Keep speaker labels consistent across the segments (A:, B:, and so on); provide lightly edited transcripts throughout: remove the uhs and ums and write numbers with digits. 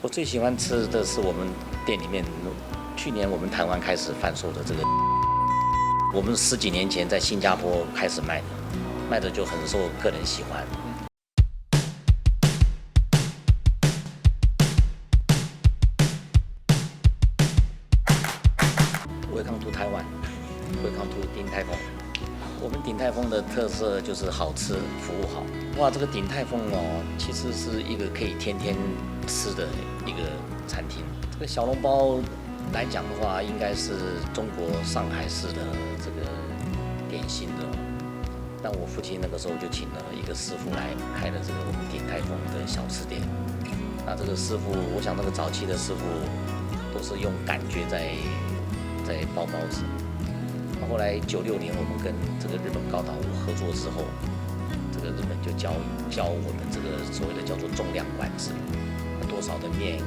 A: 我最喜欢吃的是我们店里面，去年我们台湾开始贩售的这个，我们10几年前在新加坡开始卖的，卖的就很受客人喜欢。Welcome to Taiwan, Welcome to 鼎泰丰。我们鼎泰丰的特色就是好吃，服务好。哇，这个鼎泰丰哦，其实是一个可以天天吃的一个餐厅。这个小笼包来讲的话，应该是中国上海市的这个点心的。但我父亲那个时候就请了一个师傅来开了这个我们鼎泰丰的小吃店。那这个师傅，我想那个早期的师傅都是用感觉在包包子。后来96年我们跟这个日本高岛屋合作之后，这个日本就教我们这个所谓的叫做重量管制，多少的面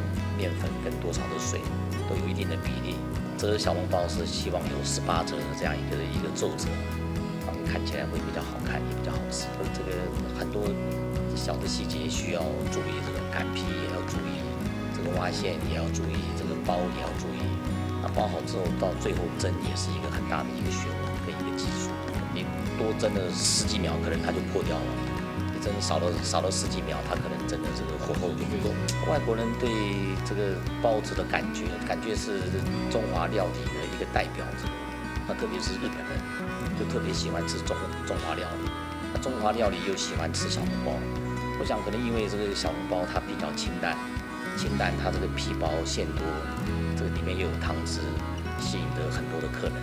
A: 粉跟多少的水都有一定的比例。这个小笼包是希望有18折的这样一个皱褶，看起来会比较好看，也比较好吃。这个很多小的细节需要注意，这个擀皮也要注意，这个挖馅也要注意，这个包也要注意。那包好之后，到最后蒸也是一个很大的一个学问跟一个技术。你多蒸了10几秒，可能它就破掉了；你蒸少了10几秒，它可能真的这个火候就不够。外国人对这个包子的感觉是中华料理的一个代表。那特别是日本人，就特别喜欢吃中华料理。那中华料理又喜欢吃小笼包。我想可能因为这个小笼包它比较清淡，它这个皮薄馅多。这个里面又有汤汁，吸引了很多的客人。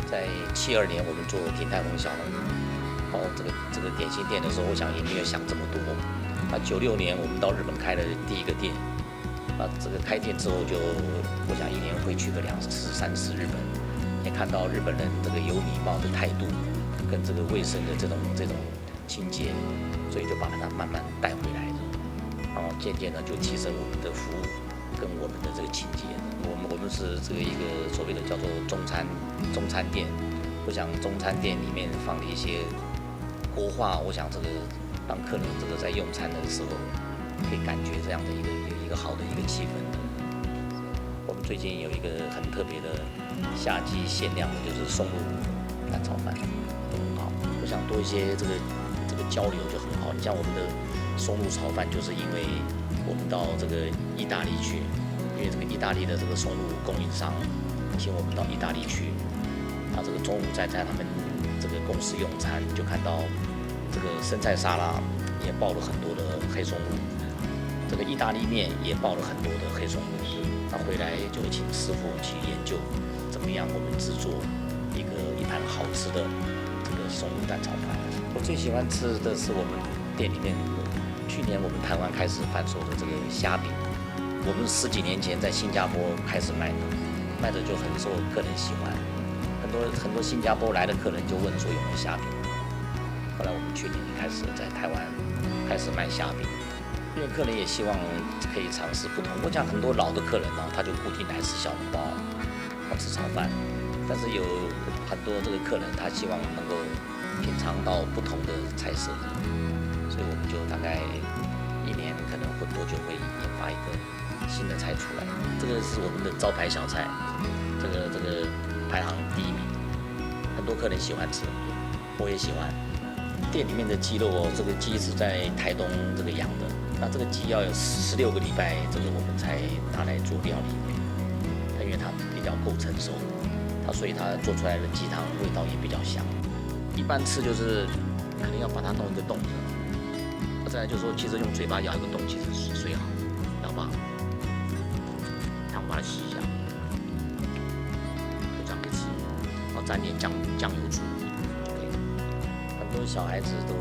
A: 在72年我们做鼎泰丰小笼包这个点心店的时候，我想也没有想这么多。那96年我们到日本开了第一个店，那这个开店之后我想1年会去个2次3次日本，也看到日本人这个有礼貌的态度，跟这个卫生的这种清洁，所以就把它慢慢带回来的，然后渐渐的就提升我们的服务跟我们的这个清洁。我们是这个一个所谓的叫做中餐店。我想中餐店里面放了一些锅化，我想这个让客人这个在用餐的时候可以感觉这样的一个好的一个气氛。我们最近有一个很特别的夏季限量的，就是松露蛋炒饭，都很好。我想多一些这个交流就很好。你像我们的松露炒饭，就是因为我们到这个意大利去。因为这个意大利的这个松露供应商请我们到意大利去，那这个中午在他们这个公司用餐，就看到这个生菜沙拉也爆了很多的黑松露，这个意大利面也爆了很多的黑松露。那回来就请师傅去研究怎么样我们制作一盘好吃的这个松露蛋炒饭。我最喜欢吃的是我们店里面去年我们台湾开始贩售的这个虾饼。我们10几年前在新加坡开始卖的就很受客人喜欢，很多新加坡来的客人就问说有没有虾饼。后来我们去年开始在台湾开始卖虾饼，因为客人也希望可以尝试不同。我讲很多老的客人呢，他就固定来吃小笼包，吃炒饭，但是有很多这个客人他希望能够品尝到不同的菜色，所以我们就大概1年可能会多久会研发一个新的菜出来。这个是我们的招牌小菜，这个排行第1名，很多客人喜欢吃，我也喜欢。店里面的鸡肉哦，这个鸡是在台东这个养的，那这个鸡要有16个礼拜，这个我们才拿来做料理，因为它比较够成熟，所以它做出来的鸡汤味道也比较香。一般吃就是可能要把它弄一个洞子，再来就是说，其实用嘴巴咬一个洞其实是最好，然后把它洗一下，就这样可以吃，然后沾点酱油醋。很多小孩子都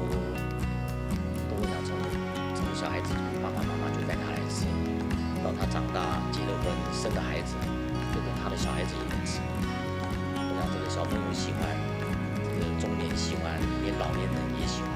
A: 会想从小孩子爸爸妈妈就带他来吃，到他长大结了婚生了孩子，就跟他的小孩子也能吃。我想这个小朋友喜欢，这个中年喜欢，连老年人也喜欢。